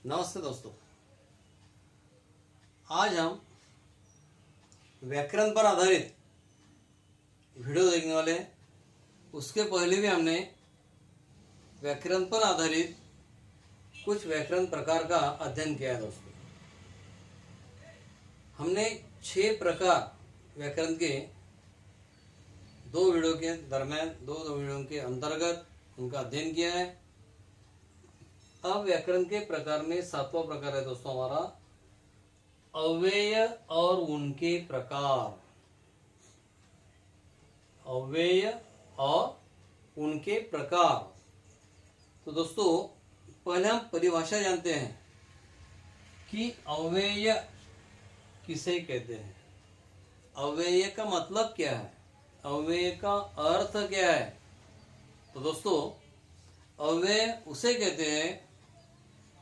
नमस्ते दोस्तों, आज हम व्याकरण पर आधारित वीडियो देखने वाले हैं। उसके पहले भी हमने व्याकरण पर आधारित कुछ व्याकरण प्रकार का अध्ययन किया है। दोस्तों, हमने 6 प्रकार व्याकरण के दो वीडियो के दरम्यान दो वीडियो के अंतर्गत उनका अध्ययन किया है। अब व्याकरण के प्रकार में 7वां प्रकार है दोस्तों हमारा अव्यय और उनके प्रकार। अव्यय और उनके प्रकार। तो दोस्तों, पहले हम परिभाषा जानते हैं कि अव्यय किसे कहते हैं। अव्यय का मतलब क्या है, अव्यय का अर्थ क्या है। तो दोस्तों, अव्यय उसे कहते हैं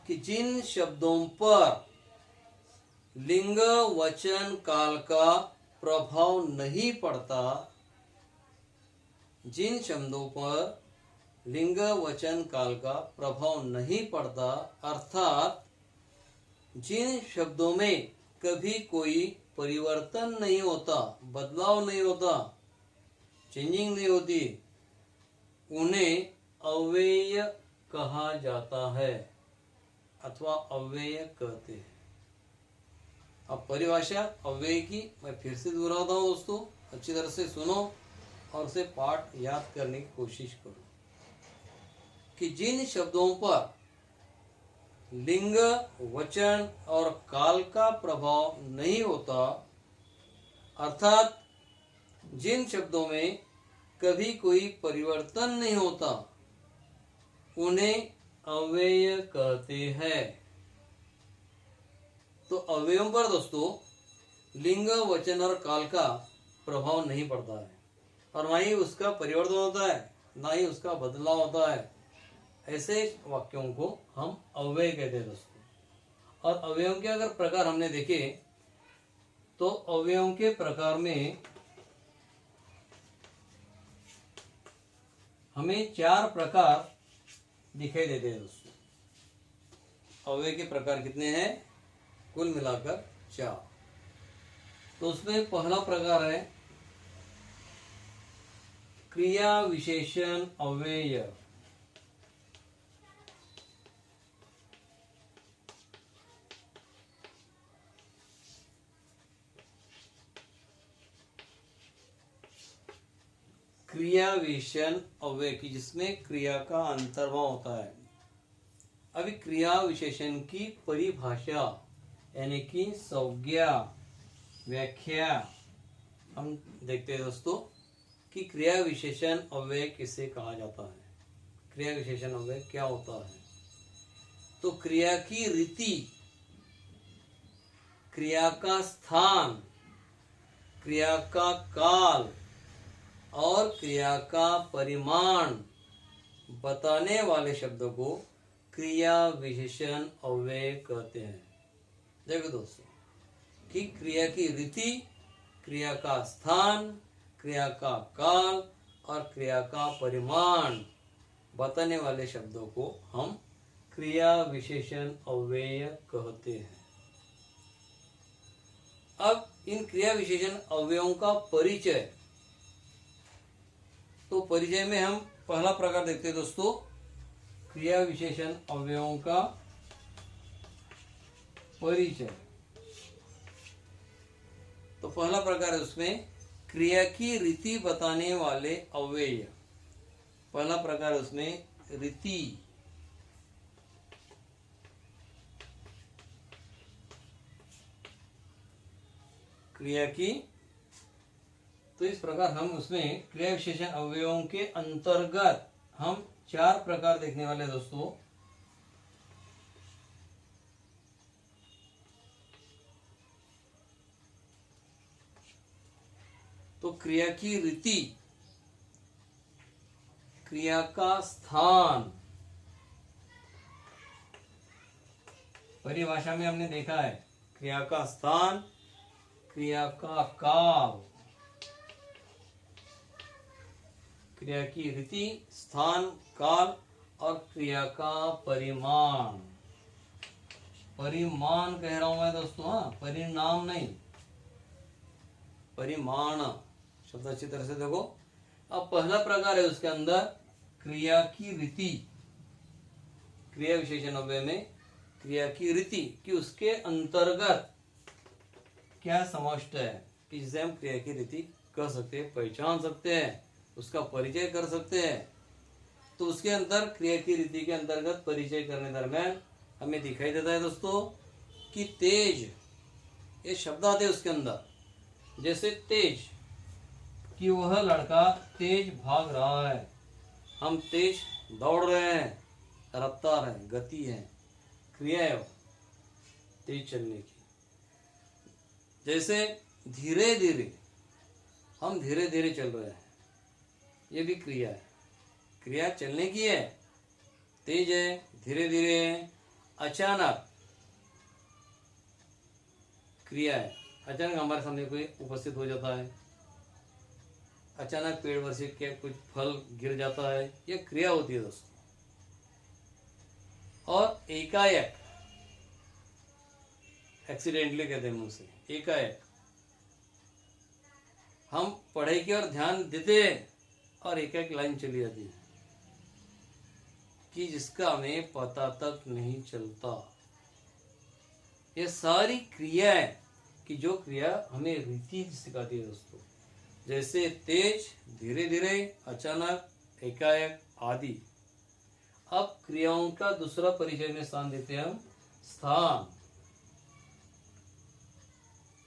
कि जिन शब्दों पर लिंग वचन काल का प्रभाव नहीं पड़ता, जिन शब्दों पर लिंग वचन काल का प्रभाव नहीं पड़ता, अर्थात जिन शब्दों में कभी कोई परिवर्तन नहीं होता, बदलाव नहीं होता, चेंजिंग नहीं होती, उन्हें अव्यय कहा जाता है अथवा अव्यय कहते हैं। अब परिभाषा अव्यय की मैं फिर से दोहराता हूं दोस्तों, अच्छी तरह से सुनो और उसे पाठ याद करने की कोशिश करो कि जिन शब्दों पर लिंग वचन और काल का प्रभाव नहीं होता, अर्थात जिन शब्दों में कभी कोई परिवर्तन नहीं होता, उन्हें अव्यय कहते हैं। तो अव्ययों पर दोस्तों लिंग वचन और काल का प्रभाव नहीं पड़ता है और ना ही उसका परिवर्तन होता है, ना ही उसका बदलाव होता है। ऐसे वाक्यों को हम अव्यय कहते हैं दोस्तों। और अव्ययों के अगर प्रकार हमने देखे तो अव्ययों के प्रकार में हमें 4 प्रकार दिखाई देते हैं दोस्तों। अव्यय के प्रकार कितने हैं? कुल मिलाकर 4। तो उसमें पहला प्रकार है क्रिया विशेषण अव्यय। क्रिया विशेषण अव्यय की जिसमें क्रिया का अंतर्भाव होता है। अभी क्रिया विशेषण की परिभाषा यानी कि संज्ञा व्याख्या हम देखते हैं दोस्तों कि क्रिया विशेषण अव्यय किसे कहा जाता है। क्रिया विशेषण अव्यय क्या होता है? तो क्रिया की रीति, क्रिया का स्थान, क्रिया का काल और क्रिया का परिमाण बताने वाले शब्दों को क्रिया विशेषण अव्यय कहते हैं। देखो दोस्तों कि क्रिया की रीति, क्रिया का स्थान, क्रिया का काल और क्रिया का परिमाण बताने वाले शब्दों को हम क्रिया विशेषण अव्यय कहते हैं। अब इन क्रिया विशेषण अव्ययों का परिचय, तो परिचय में हम पहला प्रकार देखते हैं दोस्तों क्रिया विशेषण अव्ययों का परिचय। तो पहला प्रकार है उसमें क्रिया की रीति बताने वाले अव्यय। पहला प्रकार है उसमें रीति। क्रिया की, तो इस प्रकार हम उसमें क्रिया विशेषण अवयवों के अंतर्गत हम 4 प्रकार देखने वाले हैं दोस्तों। तो क्रिया की रीति, क्रिया का स्थान, परिभाषा में हमने देखा है क्रिया का स्थान, क्रिया का काल, क्रिया की रीति, स्थान, काल और क्रिया का परिमाण। परिमाण कह रहा हूं मैं दोस्तों, हाँ, परिणाम नहीं, परिमाण शब्द अच्छी तरह से देखो। अब पहला प्रकार है उसके अंदर क्रिया की रीति, क्रिया विशेषण अव्यय में क्रिया की रीति कि उसके अंतर्गत क्या समाविष्ट है, कि जिसे हम क्रिया की रीति कर सकते हैं, पहचान सकते हैं, उसका परिचय कर सकते हैं। तो उसके अंदर क्रिया की रीति के अंतर्गत परिचय करने दरम्यान हमें दिखाई देता है दोस्तों कि तेज, ये शब्द आते हैं उसके अंदर, जैसे तेज, कि वह लड़का तेज भाग रहा है, हम तेज दौड़ रहे हैं, रफ्तार है, गति है, क्रिया है तेज चलने की। जैसे धीरे धीरे, हम धीरे धीरे चल रहे हैं, ये भी क्रिया है, क्रिया चलने की है, तेज है, धीरे धीरे है। अचानक क्रिया है, अचानक हमारे सामने कोई उपस्थित हो जाता है, अचानक पेड़ पर से क्या कुछ फल गिर जाता है, यह क्रिया होती है दोस्तों। और एकाएक, एक्सीडेंटली कहते हैं मुझसे, एकाएक हम पढ़ाई की ओर ध्यान देते हैं और एकाएक लाइन चली जाती है कि जिसका हमें पता तक नहीं चलता। ये सारी क्रिया है कि जो क्रिया हमें रीति सिखाती है दोस्तों, जैसे तेज, धीरे धीरे, अचानक, एकाएक आदि। अब क्रियाओं का दूसरा परिचय में स्थान देते हैं हम स्थान,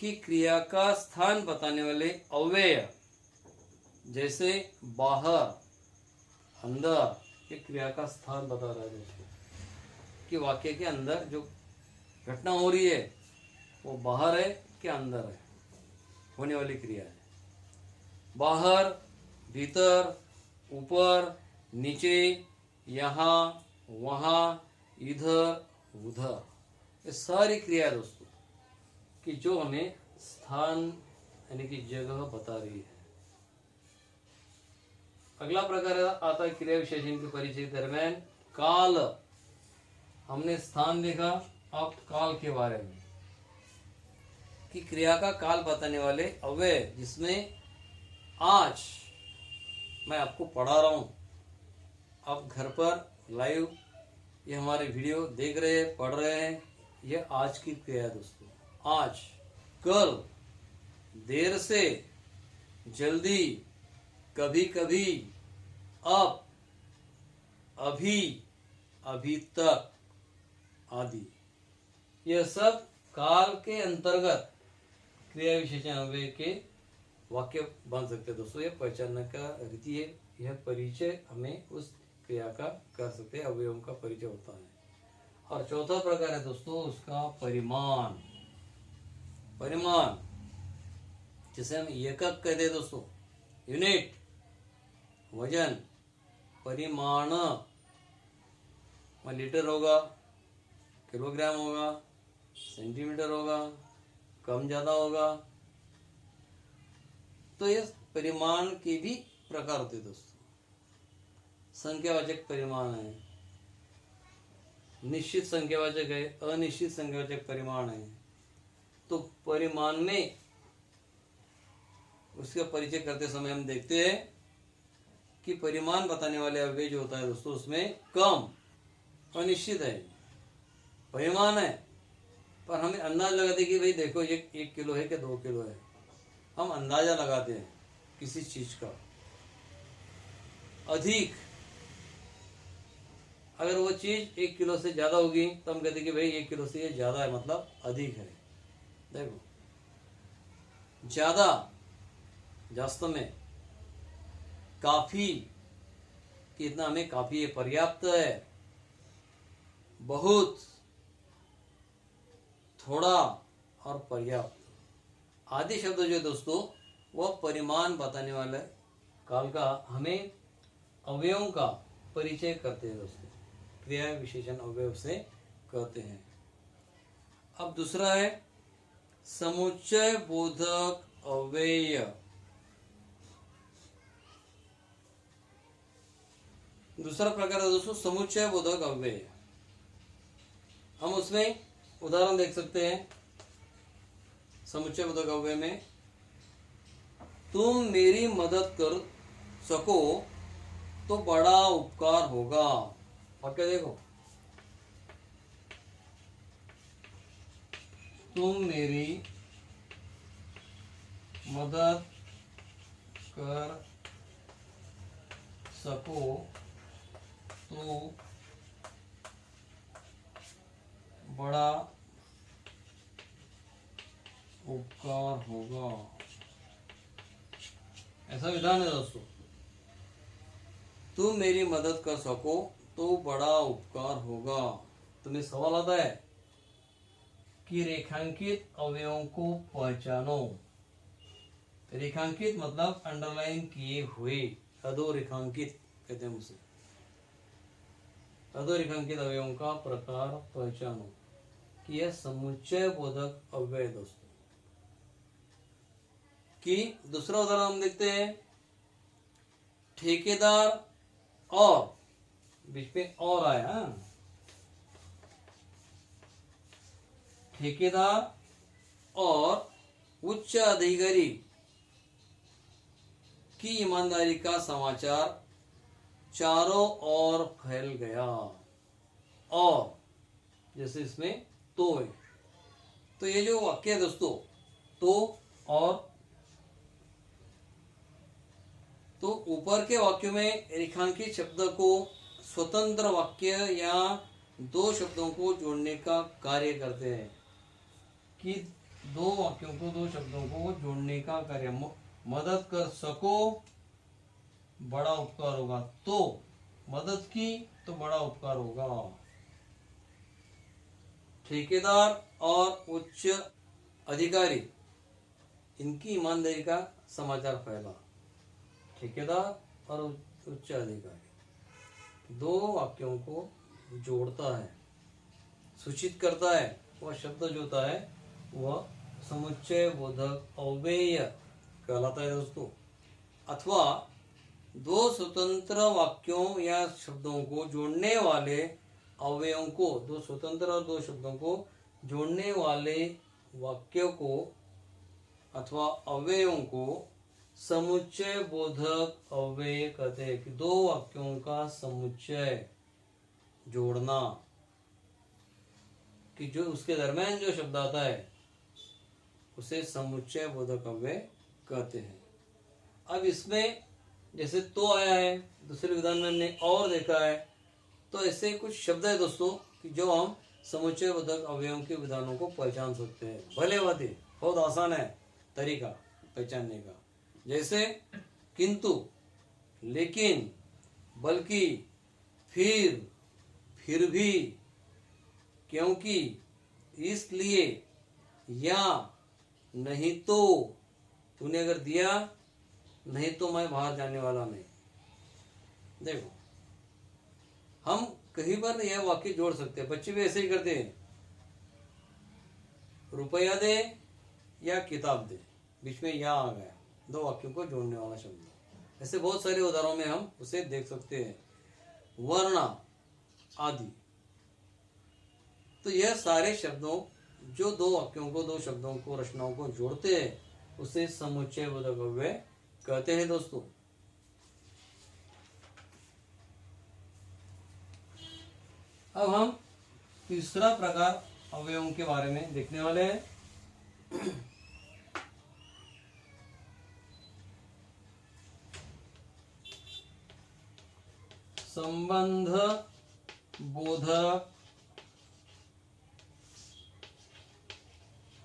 कि क्रिया का स्थान बताने वाले अव्यय, जैसे बाहर, अंदर, ये क्रिया का स्थान बता रहा है दोस्तों, कि वाक्य के अंदर जो घटना हो रही है वो बाहर है कि अंदर है, होने वाली क्रिया है। बाहर, भीतर, ऊपर, नीचे, यहाँ, वहाँ, इधर, उधर, ये सारी क्रिया है दोस्तों कि जो हमें स्थान यानी कि जगह बता रही है। अगला प्रकार आता है क्रिया विशेषण के परिचय दरम्यान काल। हमने स्थान देखा, अब काल के बारे में, कि क्रिया का काल बताने वाले अव्यय, जिसमें आज मैं आपको पढ़ा रहा हूं, आप घर पर लाइव ये हमारे वीडियो देख रहे हैं, पढ़ रहे हैं, यह आज की क्रिया है दोस्तों। आज, कल, देर से, जल्दी, कभी कभी, अब, अभी, अभी तक आदि, यह सब काल के अंतर्गत क्रिया विशेषण अव्यय के वाक्य बन सकते हैं दोस्तों। यह पहचानने का रीति है, यह परिचय हमें उस क्रिया का कर सकते हैं, अवयवों का परिचय होता है। और चौथा प्रकार है दोस्तों उसका परिमाण। परिमाण जिसे हम एकक कहते हैं दोस्तों, यूनिट, वजन, परिमाण, लीटर होगा, किलोग्राम होगा, सेंटीमीटर होगा, कम ज्यादा होगा। तो ये परिमाण के भी प्रकार होते हैं दोस्तों। संख्यावाचक परिमाण है, निश्चित संख्यावाचक है, अनिश्चित संख्यावाचक परिमाण है। तो परिमाण में उसका परिचय करते समय हम देखते हैं कि परिमाण बताने वाले अव्यय जो होता है दोस्तों, उसमें कम, अनिश्चित है, परिमाण है, पर हमें अंदाज लगाते कि भाई देखो ये 1 किलो है कि 2 किलो है, हम अंदाजा लगाते हैं किसी चीज का। अधिक, अगर वो चीज 1 किलो से ज्यादा होगी तो हम कहते कि भाई 1 किलो से ये ज्यादा है, मतलब अधिक है। देखो, ज्यादा, जास्त में, काफी, कितना हमें काफी है, पर्याप्त है, बहुत, थोड़ा और पर्याप्त आदि शब्द जो है दोस्तों, वह परिमाण बताने वाला काल का हमें अवयवों का परिचय करते हैं दोस्तों, क्रिया विशेषण अवयव से कहते हैं। अब दूसरा है समुच्चय बोधक अव्यय। दूसरा प्रकार है दोस्तों समुच्चय बोधक अव्यय। हम उसमें उदाहरण देख सकते हैं समुच्चय बोधक अव्यय में, तुम मेरी मदद कर सको तो बड़ा उपकार होगा। वाक्य देखो, तुम मेरी मदद कर सको तो बड़ा उपकार होगा। ऐसा विधान है दोस्तों, तुम मेरी मदद कर सको तो बड़ा उपकार होगा। तुम्हें सवाल आता है कि रेखांकित अवयवों को पहचानो। रेखांकित मतलब अंडरलाइन किए हुए, अधोरेखांकित कहते हैं उसे। अधोरेखांकित अवयवों का प्रकार पहचानो कि यह समुच्चय बोधक अव्यय दोस्तों। कि दूसरा उदाहरण हम देखते हैं, ठेकेदार और, बीच में और आया, ठेकेदार और उच्च अधिकारी की ईमानदारी का समाचार चारों ओर फैल गया। और जैसे इसमें तो है, तो ये जो वाक्य है दोस्तों, तो और, तो ऊपर के वाक्यों में रेखांकित शब्द को स्वतंत्र वाक्य या दो शब्दों को जोड़ने का कार्य करते हैं। कि दो वाक्यों को, दो शब्दों को जोड़ने का कार्य, मदद कर सको बड़ा उपकार होगा, तो मदद की तो बड़ा उपकार होगा। ठेकेदार और उच्च अधिकारी, इनकी ईमानदारी का समाचार फैला। ठेकेदार और उच्च अधिकारी दो वाक्यों को जोड़ता है, सूचित करता है। वह शब्द जो होता है वह समुच्चय बोधक अव्यय कहलाता है दोस्तों। अथवा दो स्वतंत्र वाक्यों या शब्दों को जोड़ने वाले अवयवों को, दो स्वतंत्र और दो शब्दों को जोड़ने वाले वाक्यों को अथवा अवयवों को समुच्चय बोधक अव्यय कहते हैं। कि दो वाक्यों का समुच्चय जोड़ना, कि जो उसके दरम्यान जो शब्द आता है उसे समुच्चय बोधक अव्यय कहते हैं। अब इसमें जैसे तो आया है, दूसरे विधान में हमने और देखा है, तो ऐसे कुछ शब्द है दोस्तों कि जो हम समुच्चय बोधक अवयवों के विधानों को पहचान सकते हैं। भले बात बहुत आसान है तरीका पहचानने का। जैसे किंतु, लेकिन, बल्कि, फिर भी, क्योंकि, इसलिए, या, नहीं तो, तूने अगर दिया, नहीं तो मैं बाहर जाने वाला नहीं। देखो, हम कहीं पर यह वाक्य जोड़ सकते हैं। बच्चे भी ऐसे ही करते हैं, रुपया दे या किताब दे, बीच में या आ गया, दो वाक्यों को जोड़ने वाला शब्द। ऐसे बहुत सारे उदाहरणों में हम उसे देख सकते हैं। वरना आदि, तो यह सारे शब्दों जो दो वाक्यों को, दो शब्दों को, रचनाओं को जोड़ते हैं उसे समुच्चय बोधक अव्यय कहते हैं दोस्तों। अब हम तीसरा प्रकार अवयवों के बारे में देखने वाले हैं। संबंध बोधक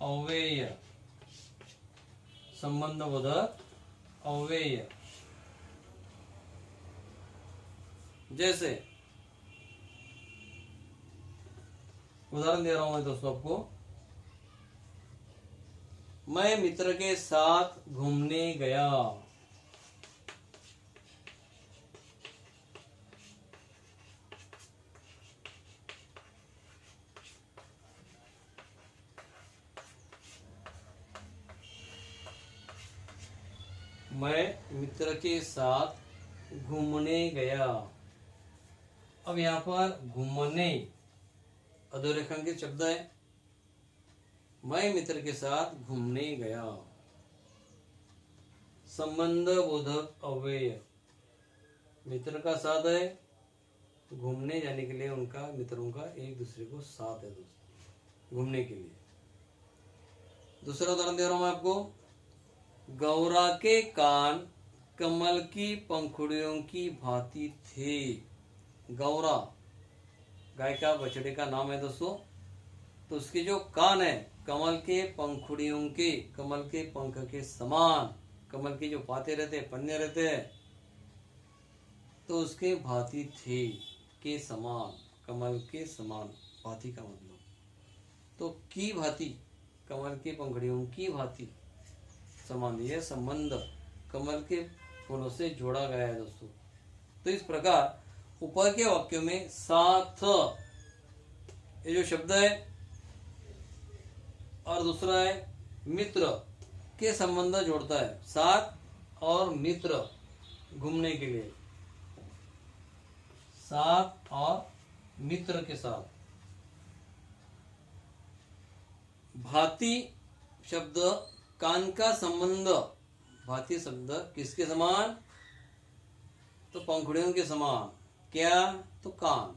अव्यय, संबंध बोधक अव्यय। जैसे उदाहरण दे रहा हूं मैं दोस्तों आपको, मैं मित्र के साथ घूमने गया। मैं मित्र के साथ घूमने गया। अब यहाँ पर घूमने अधोरेखांकित शब्द है, मैं मित्र के साथ घूमने गया। संबंध बोधक अव्यय, मित्र का साथ है, घूमने जाने के लिए उनका मित्रों का एक दूसरे को साथ है दोस्तों, घूमने के लिए। दूसरा उदाहरण दे रहा हूं मैं आपको। गौरा के कान कमल की पंखुड़ियों की भांति थे। गौरा गाय का बछड़े का नाम है दोस्तों। तो उसके जो कान है कमल के पंखुड़ियों के, कमल के पंख के समान, कमल के जो पाते रहते हैं, पन्ने रहते हैं, तो उसके भांति थे, के समान, कमल के समान, भांति का मतलब तो की भांति, कमल के पंखुड़ियों की भांति समान, यह संबंध कमल के फूलों से जोड़ा गया है दोस्तों। तो इस प्रकार ऊपर के वाक्यों में साथ, ये जो शब्द है, और दूसरा है मित्र के संबंध जोड़ता है, साथ और मित्र घूमने के लिए, साथ और मित्र के साथ। भांति शब्द कान का संबंध, भांति शब्द किसके समान, तो पंखुड़ियों के समान, क्या, तो कान।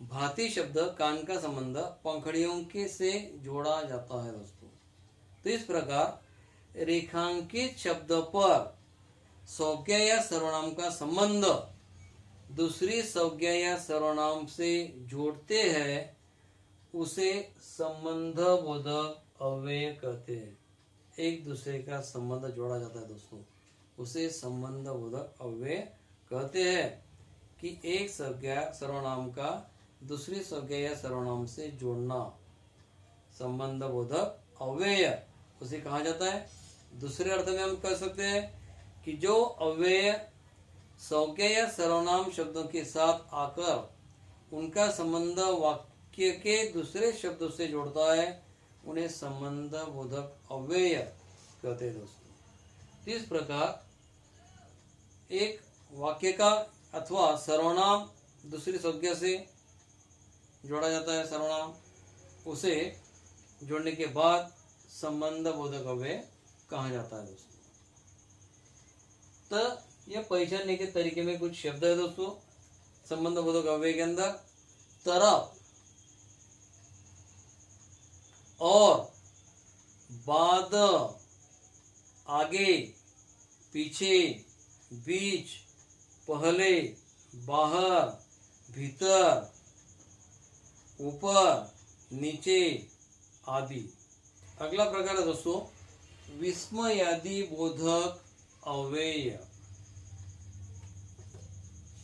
भांति शब्द कान का संबंध पंखुड़ियों के से जोड़ा जाता है दोस्तों। तो इस प्रकार रेखांकित शब्द पर संज्ञा या सर्वनाम का संबंध दूसरी संज्ञा या सर्वनाम से जोड़ते हैं, उसे संबंध बोधक अव्यय कहते हैं। एक दूसरे का संबंध जोड़ा जाता है दोस्तों, उसे संबंध बोधक अव्यय कहते हैं। कि एक संज्ञा सर्वनाम का दूसरी संज्ञा या सर्वनाम से जोड़ना संबंध बोधक अव्यय, उसे कहा जाता है। दूसरे अर्थ में हम कह सकते हैं कि जो अव्यय संज्ञा या सर्वनाम शब्दों के साथ आकर उनका संबंध वाक्य के दूसरे शब्दों से जोड़ता है, उन्हें संबंध बोधक अव्यय कहते हैं दोस्तों। इस प्रकार एक वाक्य का अथवा सर्वनाम दूसरी संज्ञा से जोड़ा जाता है, सर्वनाम, उसे जोड़ने के बाद संबंध बोधक अव्यय कहा जाता है दोस्तों। तो यह पहचानने के तरीके में कुछ शब्द है दोस्तों संबंध बोधक अव्यय के अंदर। तरफ और बाद, आगे, पीछे, बीच, पहले, बाहर, भीतर, ऊपर, नीचे आदि। अगला प्रकार है दोस्तों विस्मयादि बोधक अव्यय,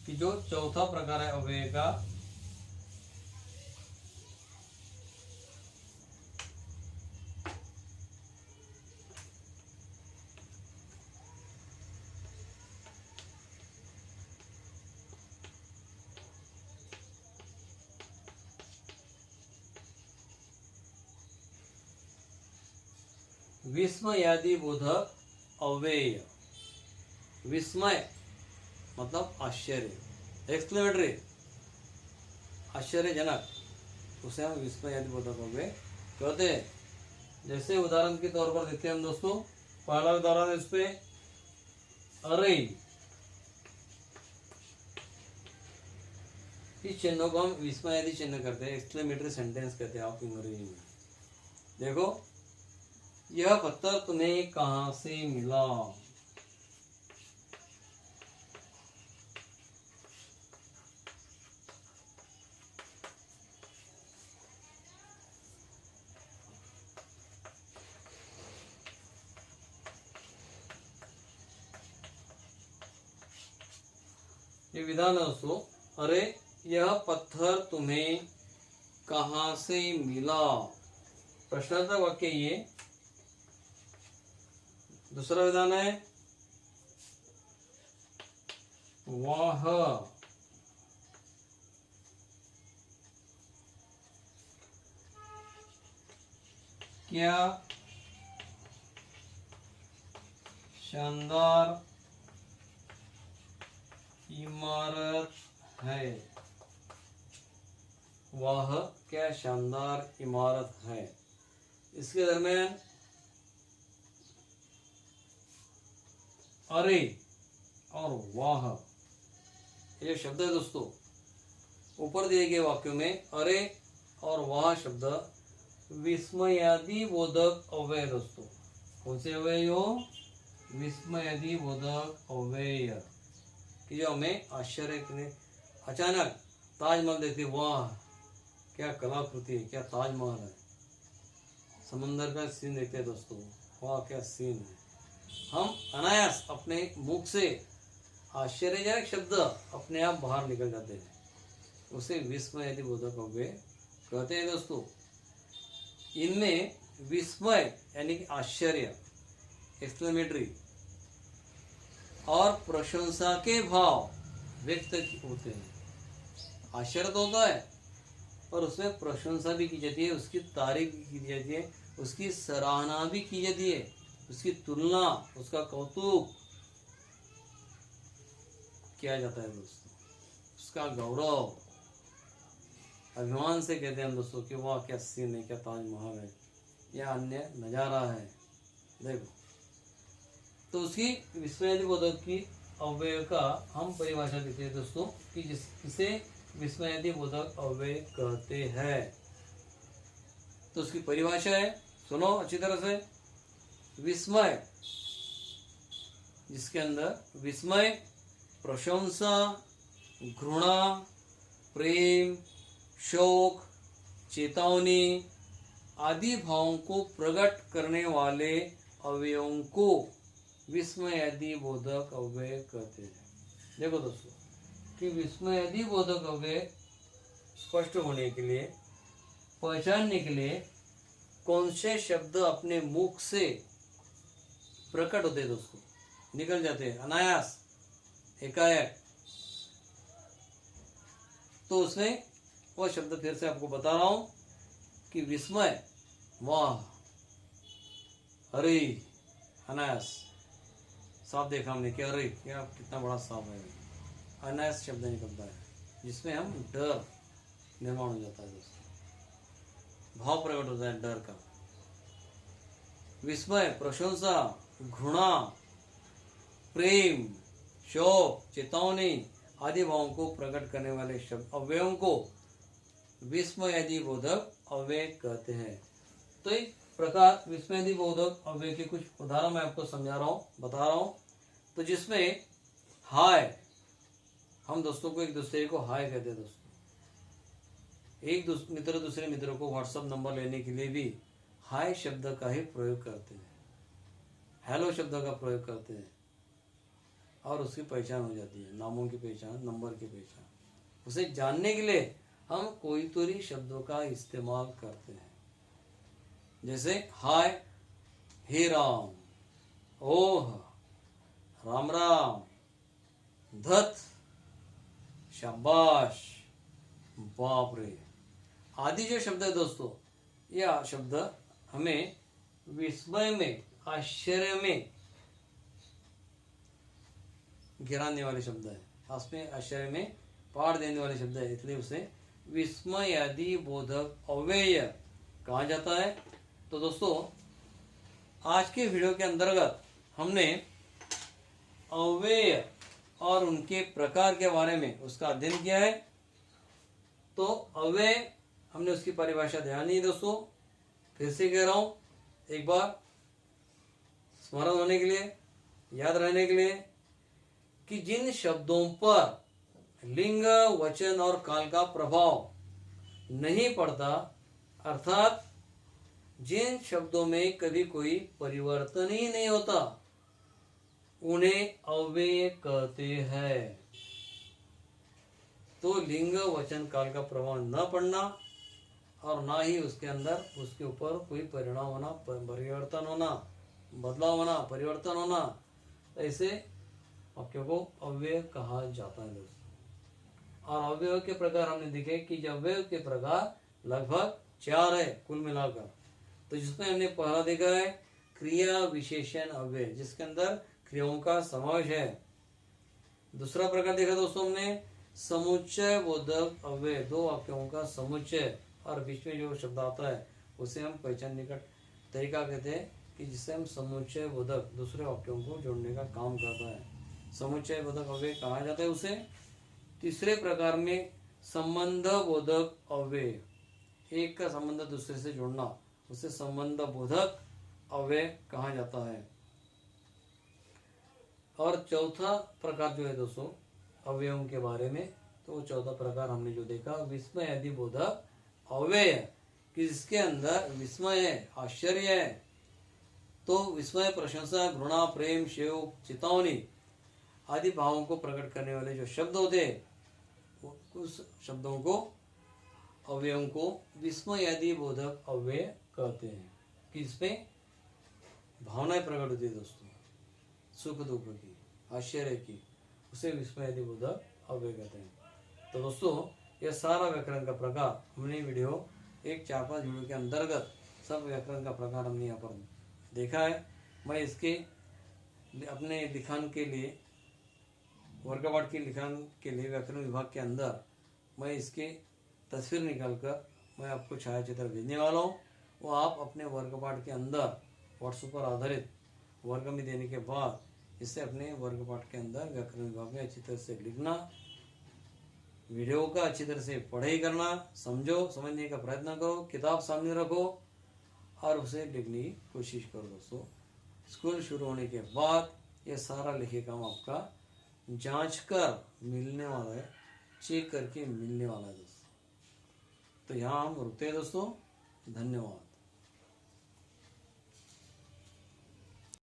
कि जो चौथा प्रकार है अव्यय का। विस्मयादि बोधक अव्यय, विस्मय मतलब आश्चर्य, एक्सक्लेमेटरी, आश्चर्यजनक, उसे हम विस्मयादि बोधक अव्यय कहते हैं। जैसे उदाहरण के तौर पर देखते हैं हम दोस्तों। पहला उदाहरण है इसपे, अरे, इस चिन्ह को हम विस्मयादि चिन्ह करते हैं, एक्सक्लेमेटरी सेंटेंस कहते हैं आप अंग्रेजी में। देखो, यह पत्थर तुम्हें कहां से मिला। ये विधान है दोस्तों, अरे यह पत्थर तुम्हें कहां से मिला। प्रश्नार्थक वाक्य ये। दूसरा विधान है, वह क्या शानदार इमारत है। वह क्या शानदार इमारत है। इसके दरमियान अरे और वाह, ये शब्द है दोस्तों। ऊपर दिए गए वाक्यों में अरे और वाह शब्द विस्मयादि बोधक अव्यय दोस्तों। कौन से अव्यय हो? विस्मयादि बोधक अव्यय, कि जो हमें आश्चर्य के अचानक ताजमहल देखते, वाह क्या कलाकृति है, क्या ताजमहल है। समंदर का सीन देखते हैं दोस्तों, वाह क्या सीन है। हम अनायास अपने मुख से आश्चर्यजनक शब्द अपने आप बाहर निकल जाते हैं, उसे विस्मयादि बोधक अव्यय कहते हैं दोस्तों। इनमें विस्मय यानी कि आश्चर्य, एक्सक्लेमेटरी, और प्रशंसा के भाव व्यक्त होते हैं। आश्चर्य तो होता है और उसमें प्रशंसा भी की जाती है, उसकी तारीफ भी की जाती है, उसकी सराहना भी की जाती है, उसकी तुलना, उसका कौतुक किया जाता है दोस्तों, उसका गौरव, अभिमान से कहते हैं हम दोस्तों कि वाह क्या सीन है, क्या ताजमहल है, या अन्य नज़ारा है, देखो। तो उसकी विस्मयादि बोधक की अव्यय का हम परिभाषा देते हैं दोस्तों कि जिसे विस्मयादि बोधक अव्यय कहते हैं। तो उसकी परिभाषा है, सुनो अच्छी तरह से। विस्मय, जिसके अंदर विस्मय, प्रशंसा, घृणा, प्रेम, शोक, चेतावनी आदि भावों को प्रकट करने वाले अवयवों को विस्मयादि बोधक अव्यय कहते हैं। देखो दोस्तों कि विस्मयादि बोधक अव्यय स्पष्ट होने के लिए, पहचानने के लिए कौन से शब्द अपने मुख से प्रकट होते दोस्तों, निकल जाते हैं अनायास, एकाएक। तो उसमें वह शब्द फिर से आपको बता रहा हूं कि विस्मय, वाह, अरे, अनायास, सांप देखा हमने, क्या अरे क्या कितना बड़ा सांप है, अनायास शब्द निकलता है, जिसमें हम डर निर्माण हो जाता है दोस्तों, भाव प्रकट होता है डर का। विस्मय, प्रशंसा, घृणा, प्रेम, शोक, चेतावनी आदि भावों को प्रकट करने वाले शब्द अव्ययों को विस्मयादि बोधक अव्यय कहते हैं। तो इस प्रकार विस्मयादि बोधक अव्यय के कुछ उदाहरण मैं आपको समझा रहा हूँ, बता रहा हूँ। तो जिसमें हाय, हम दोस्तों को एक दूसरे को हाय कहते हैं दोस्तों। एक मित्र दूसरे मित्र को व्हाट्सएप नंबर लेने के लिए भी हाय शब्द का ही प्रयोग करते हैं, हेलो शब्द का प्रयोग करते हैं, और उसकी पहचान हो जाती है, नामों की पहचान, नंबर की पहचान। उसे जानने के लिए हम कोई तोरी शब्दों का इस्तेमाल करते हैं, जैसे हाय, हे राम, ओह, राम राम, धत, शाबाश, बाप रे आदि जो शब्द है दोस्तों, यह शब्द हमें विस्मय में, आश्चर्य में गिराने वाले शब्द है, उसमें आश्चर्य में पार देने वाले शब्द है, इसलिए उसे विस्मयादि बोधक अव्यय कहा जाता है। तो दोस्तों आज के वीडियो के अंतर्गत हमने अव्यय और उनके प्रकार के बारे में उसका अध्ययन किया है। तो अव्यय हमने उसकी परिभाषा ध्यान दी दोस्तों, फिर से कह रहा हूँ एक बार स्मरण होने के लिए, याद रहने के लिए, कि जिन शब्दों पर लिंग, वचन और काल का प्रभाव नहीं पड़ता, अर्थात जिन शब्दों में कभी कोई परिवर्तन ही नहीं होता, उन्हें अव्यय कहते हैं। तो लिंग, वचन, काल का प्रभाव न पड़ना और ना ही उसके अंदर, उसके ऊपर कोई परिणाम होना, परिवर्तन होना, बदलाव होना, परिवर्तन होना, ऐसे वाक्यों को अव्यय कहा जाता है दोस्तों। और अव्यय के प्रकार हमने देखे कि जब अव्यय के प्रकार लगभग 4 है कुल मिलाकर। तो जिसमें हमने पहला देखा है क्रिया विशेषण अव्यय, जिसके अंदर क्रियाओं का समावेश है। दूसरा प्रकार देखा दोस्तों हमने समुच्चय बोधक अव्यय, 2 वाक्यों का समुच्चय और बीच में जो शब्द आता है उसे हम पहचान निकट तरीका कहते हैं कि जिससे हम समुच्चय बोधक दूसरे वाक्यों को जोड़ने का काम करता है। समुच्चय बोधक अव्यय कहा जाता है उसे। तीसरे प्रकार में संबंध बोधक अव्यय, एक का संबंध दूसरे से जोड़ना, उसे संबंध बोधक अव्यय कहा जाता है। और चौथा प्रकार जो है दोस्तों अवयवों के बारे में, तो चौथा प्रकार हमने जो देखा विस्मय आदि बोधक अव्यय, कि जिसके अंदर विस्मय है, आश्चर्य है। तो विस्मय, प्रशंसा, घृणा, प्रेम, शोक, चेतावनी आदि भावों को प्रकट करने वाले जो शब्द होते हैं उस शब्दों को, अवयवों को विस्मय आदि बोधक अव्यय कहते हैं। कि इसमें भावनाएं प्रकट होती है दोस्तों, सुख दुख की, आश्चर्य की, उसे विस्मय आदि बोधक अव्यय कहते हैं। तो दोस्तों यह सारा व्याकरण का प्रकार हमने वीडियो एक 4-5 वीडियो के अंतर्गत सब व्याकरण का प्रकार हमने यहाँ पर देखा है। मैं इसके अपने लिखान के लिए, वर्गपाठ के लिखान के लिए व्याकरण विभाग के अंदर मैं इसके तस्वीर निकालकर मैं आपको छायाचित्र भेजने वाला हूँ। वो आप अपने वर्गपाठ के अंदर व्हाट्सएप पर आधारित वर्ग में देने के बाद इसे अपने वर्गपाठ के अंदर व्याकरण विभाग में अच्छी तरह से लिखना, वीडियो का अच्छी तरह से पढ़ाई करना, समझो, समझने का प्रयत्न करो, किताब सामने रखो और उसे लिखने की कोशिश करो दोस्तों। स्कूल शुरू होने के बाद यह सारा लिखे काम आपका जांच कर मिलने वाला है, चेक करके मिलने वाला है दोस्तों। तो यहाँ हम रुकते हैं दोस्तों, धन्यवाद।